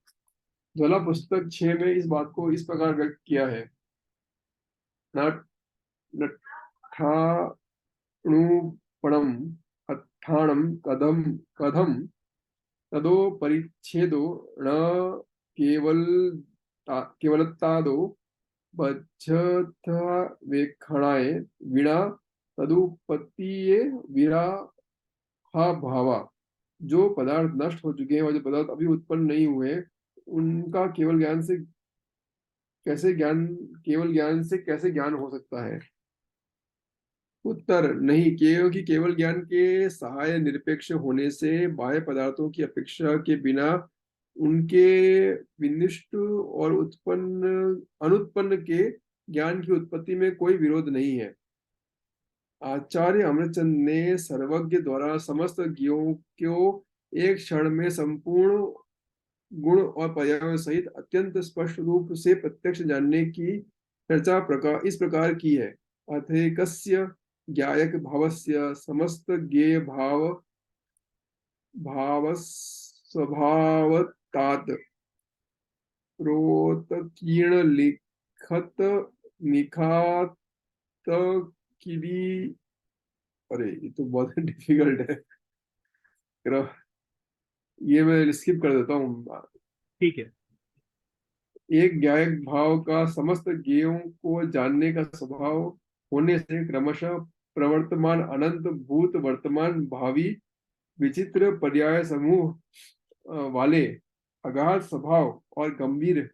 ज्वाला पुस्तक 6 में इस बात को इस प्रकार व्यक्त किया है। नठाणुपणम अट्ठाणम कदम कदम तदो परिच्छेदो न केवल केवलतादो बद्धता वेक्षणाय विना तदुपत्तिये विराहा भावा। जो पदार्थ नष्ट हो चुके हैं और जो पदार्थ अभी उत्पन्न नहीं हुए उनका केवल ज्ञान से कैसे ज्ञान हो सकता है। उत्तर नहीं, क्योंकि केवल ज्ञान के सहाय निरपेक्ष होने से बाह्य पदार्थों की अपेक्षा के बिना उनके विनिष्ट और अनुत्पन्न के ज्ञान की उत्पत्ति में कोई विरोध नहीं है। आचार्य अमृतचंद ने सर्वज्ञ द्वारा समस्त ज्ञों को एक क्षण में संपूर्ण गुण और पर्याय सहित अत्यंत स्पष्ट रूप से प्रत्यक्ष जानने की चर्चा इस प्रकार की है। अथेकस्य ज्ञायक भावस्य समस्त ज्ञेय भाव स्वभावतात् प्रोतकीर्ण लिखत निखात किवी। अरे ये तो बहुत डिफिकल्ट है, ये मैं स्किप कर देता हूँ।
ठीक है।
एक ज्ञायक भाव का समस्त ज्ञेयों को जानने का स्वभाव होने से क्रमशः प्रवर्तमान अनंत भूत वर्तमान भावी विचित्र पर्याय समूह वाले अगाध स्वभाव और गंभीर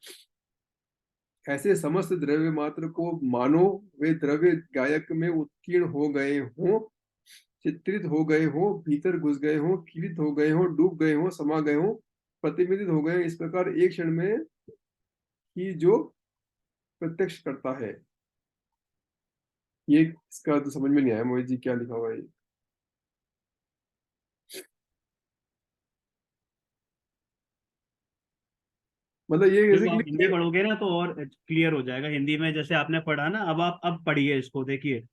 ऐसे समस्त द्रव्य मात्र को मानो वे द्रव्य गायक में उत्कीर्ण हो गए हों, चित्रित हो गए हों, भीतर घुस गए हों, कीलित हो गए हों, डूब गए हों, समा गए हों, प्रतिबिंबित हो गए, इस प्रकार एक क्षण में ही जो प्रत्यक्ष करता है। ये इसका तो समझ में नहीं आया मोहित जी, क्या लिखा हुआ है। मतलब ये
जब आप हिंदी
बेसिकली
पढ़ोगे ना तो और क्लियर हो जाएगा। हिंदी में जैसे आपने पढ़ा ना, अब पढ़िए इसको, देखिए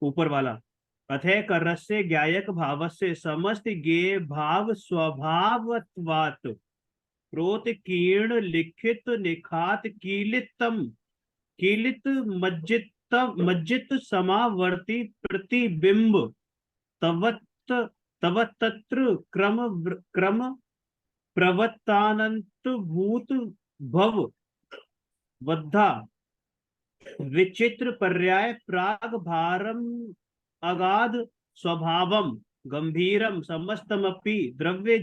ऊपर वाला। अथय करस्य ज्ञायक भावस्य समस्त ज्ञेय भाव स्वभावत्वात् प्रोत कीर्ण लिखित निखात कीलितम कीलित मज्जित समावर्ती प्रतिबिंब तवत् तवत्तत्र क्रम प्रवत्तानंत भूत भव बद्धा विचित्र पर्याय प्राग भारम अगाध स्वभावम गंभीरम समस्तमपि द्रव्य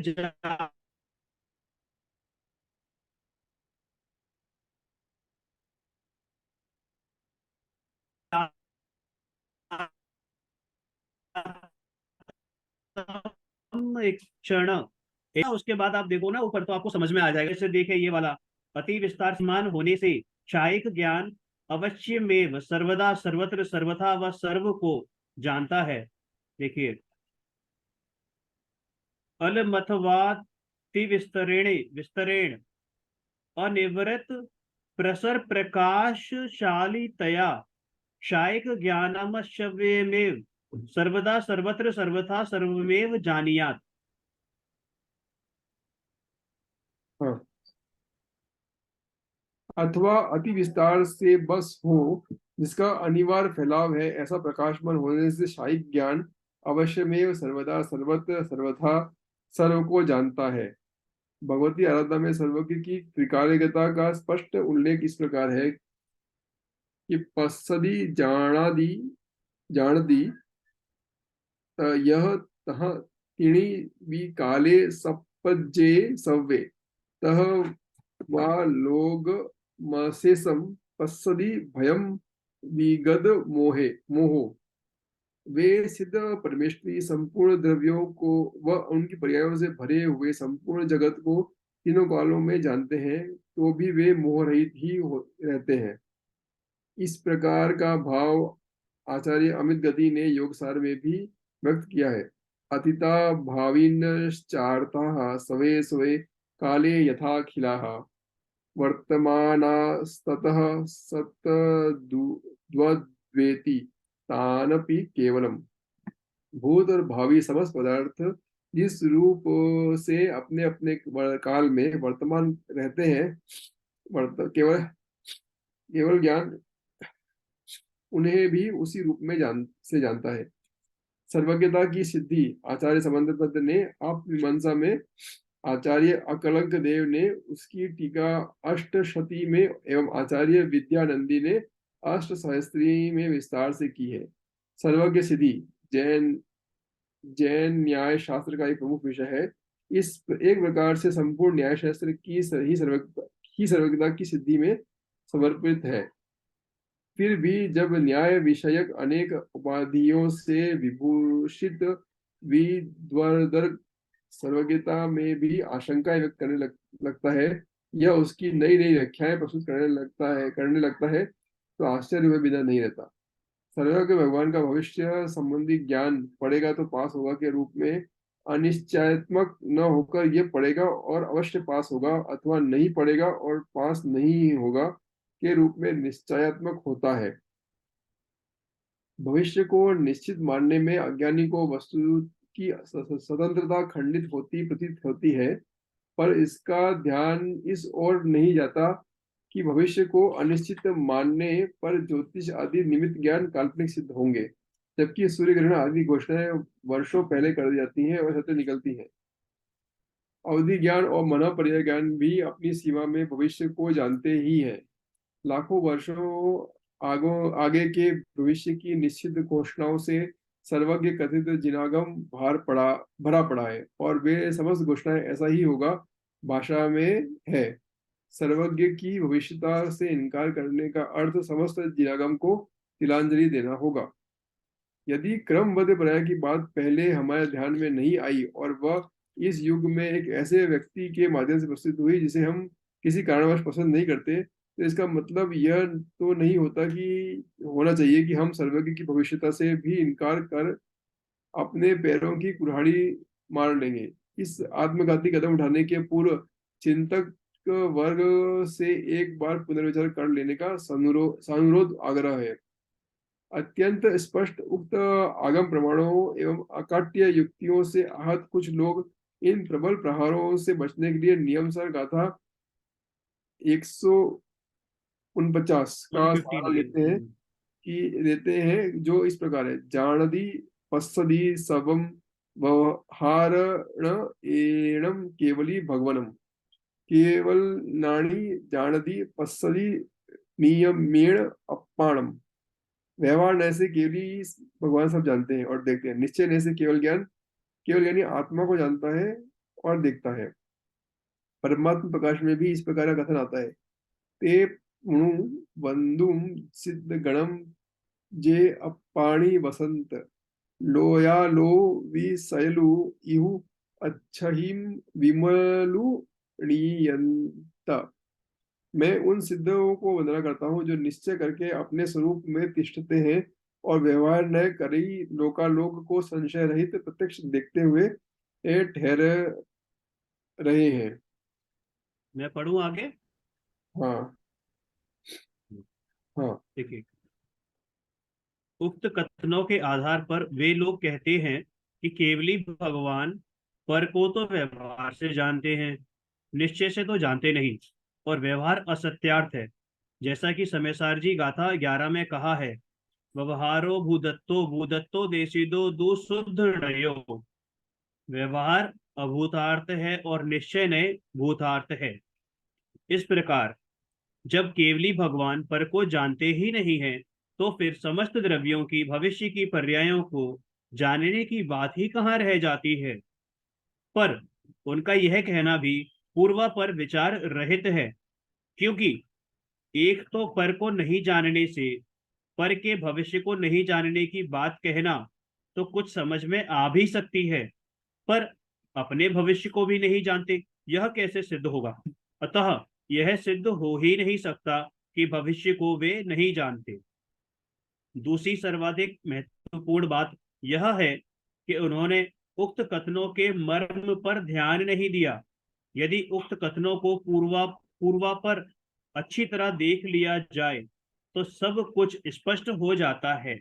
एक क्षण। उसके बाद आप देखो ना ऊपर तो आपको समझ में आ जाएगा। जैसे देखिए ये वाला, अति विस्तार समान होने से क्षायिक ज्ञान अवश्य में सर्वदा सर्वत्र सर्वथा व सर्व को जानता है। देखिए अलमथवाति विस्तरेण अनिवृत प्रसर प्रकाशशालितया क्षायिक ज्ञानमश्यमेव सर्वदा सर्वत्र सर्वथा सर्वमेव जानीयात्।
हाँ, अथवा अति विस्तार से बस हो जिसका अनिवार्य फैलाव है, ऐसा प्रकाशमान होने से क्षायिक ज्ञान अवश्यमेव सर्वदा सर्वत्र सर्वथा सर्व को जानता है। भगवती आराधना में सर्वज्ञ की त्रिकार्यता का स्पष्ट उल्लेख इस प्रकार है कि पसदी जान दी यह तह तिणी भी काले सपजे सव्वे तह वा लोग मसेसम पसदी भयम विगद मोहो। वे सिद्ध परमेश्वरी संपूर्ण द्रव्यों को व उनकी पर्यायों से भरे हुए संपूर्ण जगत को तीनों कालों में जानते हैं, तो भी वे मोह रहित ही रहते हैं। इस प्रकार का भाव आचार्य अमित गति ने योगसार में भी व्यक्त किया है। अतीता भाविनश्चार्ताः सवे सवे काले यथाखिलाः वर्तमानास्ततः सत्तद्वेति तानपि केवलम। भूत और भावी समस्त पदार्थ जिस रूप से अपने अपने काल में वर्तमान रहते हैं, केवल केवल ज्ञान उन्हें भी उसी रूप में जानता है। सर्वज्ञता की सिद्धि आचार्य समंत ने आप मीमांसा में आचार्य अकलंक देव ने उसकी टीका अष्टशती में एवं आचार्य विद्यानंदी ने अष्ट सहस्त्री में विस्तार से की है। सर्वज्ञ सिद्धि जैन न्याय शास्त्र का एक प्रमुख विषय है। इस एक प्रकार से संपूर्ण न्याय शास्त्र की सर्वज्ञता की सिद्धि में समर्पित है। फिर भी जब न्याय विषयक अनेक उपाधियों से विभूषित विद्वदर्ग सर्वज्ञता में भी आशंका व्यक्त करने लगता है या उसकी नई नई व्याख्याएं प्रस्तुत करने लगता है तो आश्चर्य हुए बिना नहीं रहता। सर्वज्ञ भगवान का भविष्य संबंधी ज्ञान पड़ेगा तो पास होगा के रूप में अनिश्चयात्मक न होकर ये पड़ेगा और अवश्य पास होगा अथवा नहीं पड़ेगा और पास नहीं होगा के रूप में निश्चयात्मक होता है। भविष्य को निश्चित मानने में अज्ञानी को वस्तु की स्वतंत्रता खंडित प्रतीत होती है, पर इसका ध्यान इस ओर नहीं जाता कि भविष्य को अनिश्चित मानने पर ज्योतिष आदि निमित्त ज्ञान काल्पनिक सिद्ध होंगे, जबकि सूर्य ग्रहण आदि घोषणाएं वर्षों पहले कर दी जाती हैं और सत्य निकलती हैं। अवधि ज्ञान और मना पर्याय ज्ञान भी अपनी सीमा में भविष्य को जानते ही है। लाखों वर्षों आगे के भविष्य की निश्चित घोषणाओं से सर्वज्ञ कथित जिनागम भरा पड़ा है और वे समस्त घोषणाएं ऐसा ही होगा भाषा में है। सर्वज्ञ की भविष्यता से इनकार करने का अर्थ समस्त जिनागम को तिलांजलि देना होगा। यदि क्रमबद्ध पर्याय की बात पहले हमारे ध्यान में नहीं आई और वह इस युग में एक ऐसे व्यक्ति के माध्यम से प्रस्तुत हुई जिसे हम किसी कारणवश पसंद नहीं करते, तो इसका मतलब यह तो नहीं होता कि होना चाहिए कि हम सर्वज्ञ की भविष्यता से भी इनकार कर अपने पैरों की कुल्हाड़ी मार लेंगे। इस आत्मघाती कदम उठाने के पूर्व चिंतक वर्ग से एक बार पुनर्विचार कर लेने का सानुरोध आग्रह है। अत्यंत स्पष्ट उक्त आगम प्रमाणों एवं अकाट्य युक्तियों से आहत कुछ लोग इन प्रबल प्रहारों से बचने के लिए नियमसार गाथा 149 का सहारा लेते हैं जो इस प्रकार है। जानदी पස්සदी सबम व्यवहारण एणम केवली भगवनम केवल नाणी जानदी पස්සदी नियमेण अपाणम। व्यवहार नय से केवली भगवान सब जानते हैं और देखते हैं। निश्चय नय से केवल ज्ञानी आत्मा को जानता है और देखता है। परमात्मा प्रकाश में भी इस प्रकार का कथन आता है। ते पुणु बंधुम सिद्ध गणम जे अपाणी वसंत लोयालो विसयलु इहु अच्छहिम विमलु णीयंत। मैं उन सिद्धों को वंदना करता हूँ जो निश्चय करके अपने स्वरूप में तिष्ठते हैं और व्यवहार न करी लोकालोक को संशय रहित प्रत्यक्ष देखते हुए ठहर रहे हैं।
मैं पढ़ूं आगे?
हाँ हाँ
देखिए, उक्त कथनों के आधार पर वे लोग कहते हैं कि केवली भगवान पर को तो व्यवहार से जानते हैं, निश्चय से तो जानते नहीं, और व्यवहार असत्यार्थ है। जैसा कि समयसार जी गाथा 11 में कहा है, व्यवहारो भूदत्तो देशिदो दुशुद्धयो। व्यवहार अभूतार्थ है और निश्चय नए भूतार्थ है। इस प्रकार जब केवली भगवान पर को जानते ही नहीं है, तो फिर समस्त द्रव्यों की भविष्य की पर्यायों को जानने की बात ही कहाँ रह जाती है। पर उनका यह कहना भी पूर्वा पर विचार रहित है, क्योंकि एक तो पर को नहीं जानने से पर के भविष्य को नहीं जानने की बात कहना तो कुछ समझ में आ भी सकती है, पर अपने भविष्य को भी नहीं जानते, यह कैसे सिद्ध होगा। अतः यह सिद्ध हो ही नहीं सकता कि भविष्य को वे नहीं जानते। दूसरी सर्वाधिक महत्वपूर्ण बात यह है कि उन्होंने उक्त कथनों के मर्म पर ध्यान नहीं दिया। यदि उक्त कथनों को पूर्वापर अच्छी तरह देख लिया जाए तो सब कुछ स्पष्ट हो जाता है।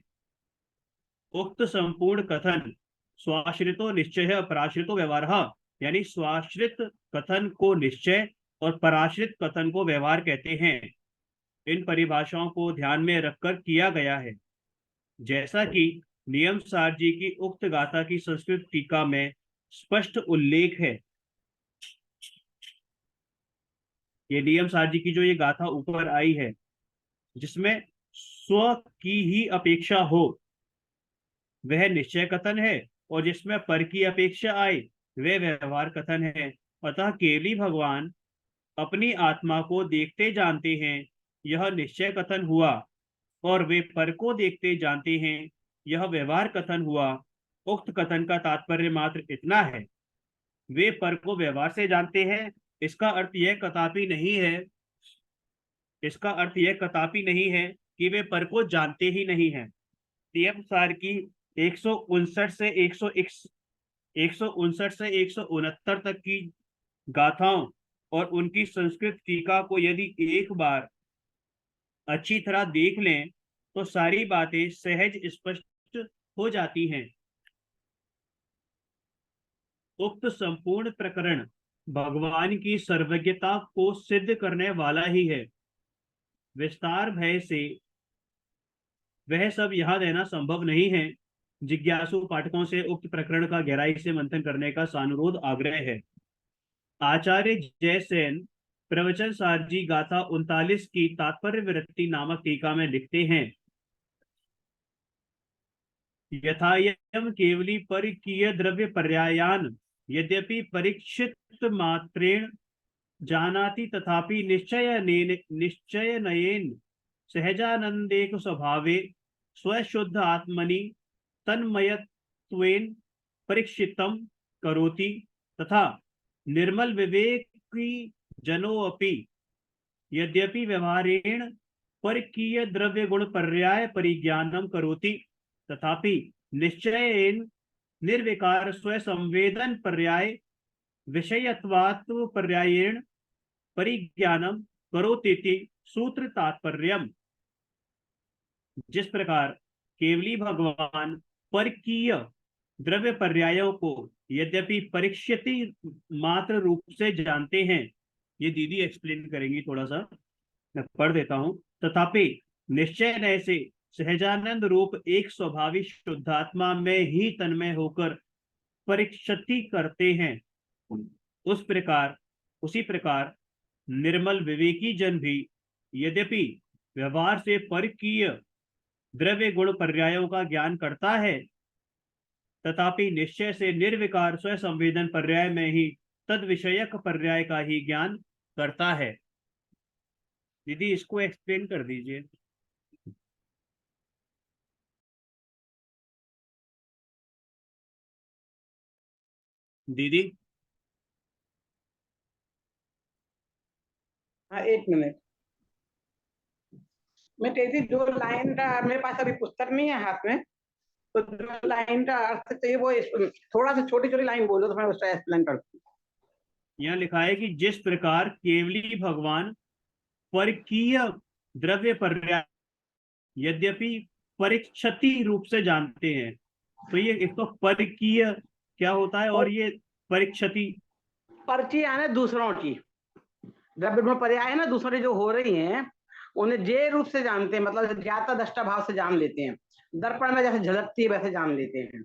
उक्त संपूर्ण कथन स्वाश्रितो निश्चय पराश्रितो व्यवहार, यानी स्वाश्रित कथन को निश्चय और पराश्रित कथन को व्यवहार कहते हैं। इन परिभाषाओं को ध्यान में रखकर किया गया है। जैसा कि नियम सार जी की उक्त गाथा की संस्कृत टीका में स्पष्ट उल्लेख है। ये नियम सार जी की जो ये गाथा ऊपर आई है, जिसमें स्व की ही अपेक्षा हो, वह निश्चय कथन है, और जिसमें पर की अपेक्षा आए वह व्यवहार कथन है। अतः केवली भगवान अपनी आत्मा को देखते जानते हैं, यह निश्चय कथन हुआ, और वे पर को देखते जानते हैं, यह व्यवहार कथन हुआ। उक्त कथन का तात्पर्य मात्र इतना है, वे पर को व्यवहार से जानते हैं। इसका अर्थ यह कदापि नहीं है, इसका अर्थ यह कदापि नहीं है कि वे पर को जानते ही नहीं हैं। नियम सार की 159 से 169 तक की गाथाओं और उनकी संस्कृत टीका को यदि एक बार अच्छी तरह देख लें तो सारी बातें सहज स्पष्ट हो जाती हैं। उक्त संपूर्ण प्रकरण भगवान की सर्वज्ञता को सिद्ध करने वाला ही है। विस्तार भय से वह सब यहाँ देना संभव नहीं है। जिज्ञासु पाठकों से उक्त प्रकरण का गहराई से मंथन करने का सानुरोध आग्रह है। आचार्य जयसेन प्रवचन सारजी गाथा 39 की तात्पर्य विरक्ति नामक टीका में लिखते हैं, यथायम केवली परिकीय द्रव्य पर्यायान यद्यपि परीक्षित मात्रेण जानाति तथापि निश्चयनयेन सहजानंदेक स्वभावे स्वशुद्ध आत्मनि तन्मयत्वेन परीक्षितम करोति तथा निर्मल विवेकी जनोऽपि यद्यपि व्यवहारेण परकीय द्रव्य गुण पर्याय परिज्ञानम करोति तथापि निश्चयेन निर्विकार स्वसंवेदन पर्याय विषयत्वात्व पर्यायेण परिज्ञानम करोतीति सूत्र तात्पर्यम। जिस प्रकार केवली भगवान परकीय द्रव्य पर्यायों को यद्यपि परीक्षिति मात्र रूप से जानते हैं, ये दीदी एक्सप्लेन करेंगी, थोड़ा सा मैं पढ़ देता हूं। तथापि निश्चय नय से सहजानंद रूप एक स्वाभाविक शुद्धात्मा में ही तन्मय होकर परीक्षति करते हैं, उसी प्रकार निर्मल विवेकी जन भी यद्यपि व्यवहार से परकीय द्रव्य गुण पर्यायों का ज्ञान करता है, तथापि निश्चय से निर्विकार स्वसंवेदन पर्याय में ही तद विषयक पर्याय का ही ज्ञान करता है। दीदी इसको एक्सप्लेन कर दीजिए। दीदी
हाँ, एक मिनट, मैं कहती जो लाइन का मेरे पास अभी पुस्तक नहीं है हाथ में, तो जो लाइन का अर्थ चाहिए वो थोड़ा सा छोटी छोटी लाइन बोलो तो मैं उसका एक्सप्लेन करती हूँ।
यहाँ लिखा है कि जिस प्रकार केवली भगवान परकीय द्रव्य पर्याय यद्यपि परीक्षति रूप से जानते हैं, तो ये एक तो परकीय क्या होता है और ये परीक्षति
पर्ची आने दूसरों की द्रव्य गुण पर्याय है ना, दूसरे जो हो रही हैं उन्हें जे रूप से जानते हैं, मतलब ज्ञाता दृष्टा भाव से जान लेते हैं। दर्पण में जैसे झलकती है वैसे जान लेते हैं।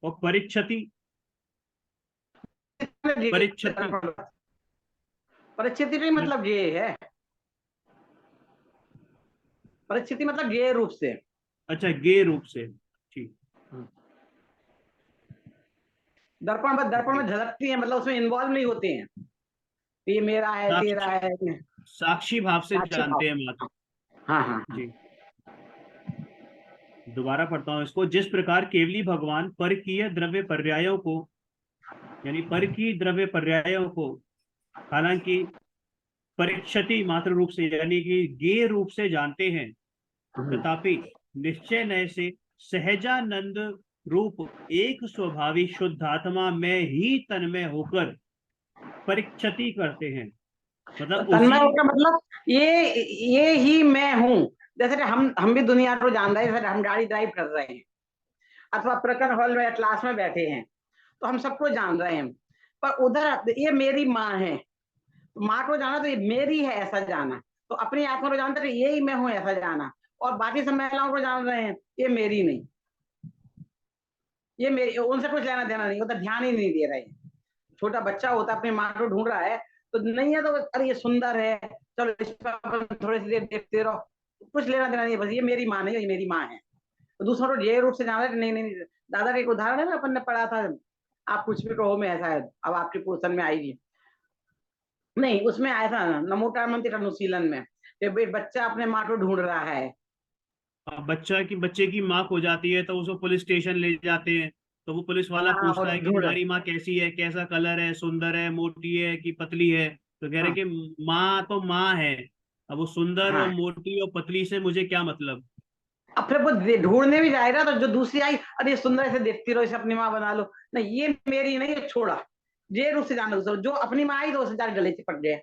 और परीक्षति
परिस्थिति भी मतलब ये है, परिस्थिति मतलब ये रूप से।
अच्छा, गे रूप से, ठीक।
दर्पण में झलकती है, मतलब उसमें इन्वॉल्व नहीं होते हैं, ये मेरा है तेरा है,
साक्षी भाव से जानते हैं मात्र।
हाँ हाँ
जी, दोबारा पढ़ता हूँ इसको। जिस प्रकार केवली भगवान परकीय द्रव्य पर्यायों को, यानी परकीय द्रव्य पर्यायों को हालांकि परीक्षति मात्र रूप से यानी कि गे रूप से जानते हैं, तथापि निश्चय नय से सहजानंद रूप एक स्वभावी शुद्धात्मा में ही तन्मय होकर परिक्षति करते हैं।
तो
मतलब
तन्मय
उसी
होकर मतलब ये ही मैं हूँ। जैसे हम भी दुनिया को जान रहे हैं, जैसे हम गाड़ी ड्राइव कर रहे हैं अथवा प्रकरण हॉल में क्लास में बैठे हैं, तो हम सबको जान रहे हैं। पर उधर ये मेरी माँ है, तो माँ को जाना तो ये मेरी है ऐसा जाना, तो अपनी आत्मा को जानते थे यही मैं हूँ ऐसा जाना। और बाकी सब महिलाओं को जान रहे हैं ये मेरी नहीं, ये मेरी, उनसे कुछ लेना देना नहीं, उधर ध्यान ही नहीं दे रहे हैं। छोटा बच्चा होता अपनी माँ को ढूंढ रहा है, तो नहीं है तो अरे ये सुंदर है, चलो इस पर अपन थोड़ी सी देर देखते रहो, कुछ लेना देना नहीं, बस ये मेरी माँ नहीं है, ये मेरी माँ है। तो दूसरों को ये रूप से जाना है, नहीं नहीं नहीं। दादा का एक उदाहरण है ना, अपन ने पढ़ा था, आप कुछ भी कहो मैं ऐसा है, अब आपके पोषण में आएगी, नहीं उसमें आया था नमोकार मंत्र अनुशीलन में, बच्चा अपने माँ को ढूंढ रहा है।
बच्चे की माँ खो जाती है, तो उसको पुलिस स्टेशन ले जाते हैं। तो वो पुलिस वाला
हाँ
पूछता
और
है कि
ढूंढ रहा है।
तुम्हारी माँ कैसी है, कैसा कलर है, सुंदर है, मोटी है कि पतली है। तो कह रहे
हाँ
कि माँ तो माँ है, अब वो सुंदर और
हाँ।
मोटी और पतली से मुझे क्या मतलब।
अब फिर वो ढूंढने भी जाएगा, तो जो दूसरी आई, अरे सुंदर से देखती रहो, इसे अपनी माँ बना लो, नहीं ये मेरी नहीं, ये छोड़ा, ये रूप से जाना दूसरा, जो अपनी माँ आई तो उसे जाकर गले चिपक गया,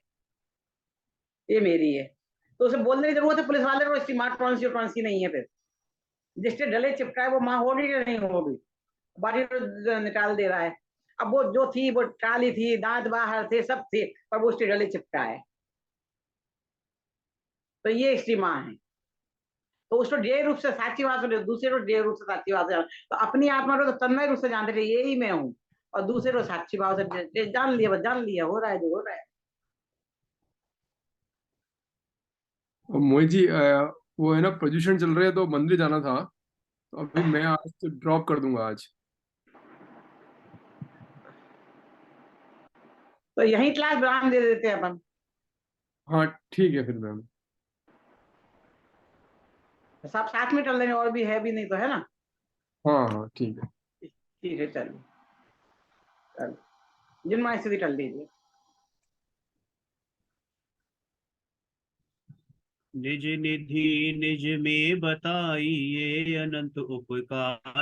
ये मेरी है। तो उसे बोलने की जरूरत है पुलिस वाले को, इसकी माँ कौन सी और कौन सी नहीं है। फिर जिससे गले चिपका है वो माँ होगी कि नहीं होगी, बाकी तो निकाल दे रहा है। अब वो जो थी वो काली थी, दांत बाहर थे, सब थे, पर वो उसके गले चिपका है, तो ये इसकी माँ है। तो उसको जे रूप से साक्षी भाव से, दूसरे को जे रूप से साक्षी भाव से, तो अपनी आत्मा को तो तन्मय रूप से जानते थे ये ही मैं हूँ, और दूसरे को साक्षी भाव से जान लिया, बस जान लिया, हो रहा है जो हो रहा है।
और मोहित जी वो है ना, प्रदूषण चल रहे हैं तो मंदिर जाना था, तो अभी मैं आज तो ड्रॉप कर दूंगा आज।
तो यही क्लास विराम दे देते हैं अपन।
हाँ ठीक है फिर मैम।
सब साथ में चल लेंगे, और भी है भी नहीं तो, है ना।
हाँ हाँ ठीक है।
ठीक है चलिए, चलो जिनमाई स्थिति चल दीजिए।
निज निधि निज में बताइए, अनंत उपकार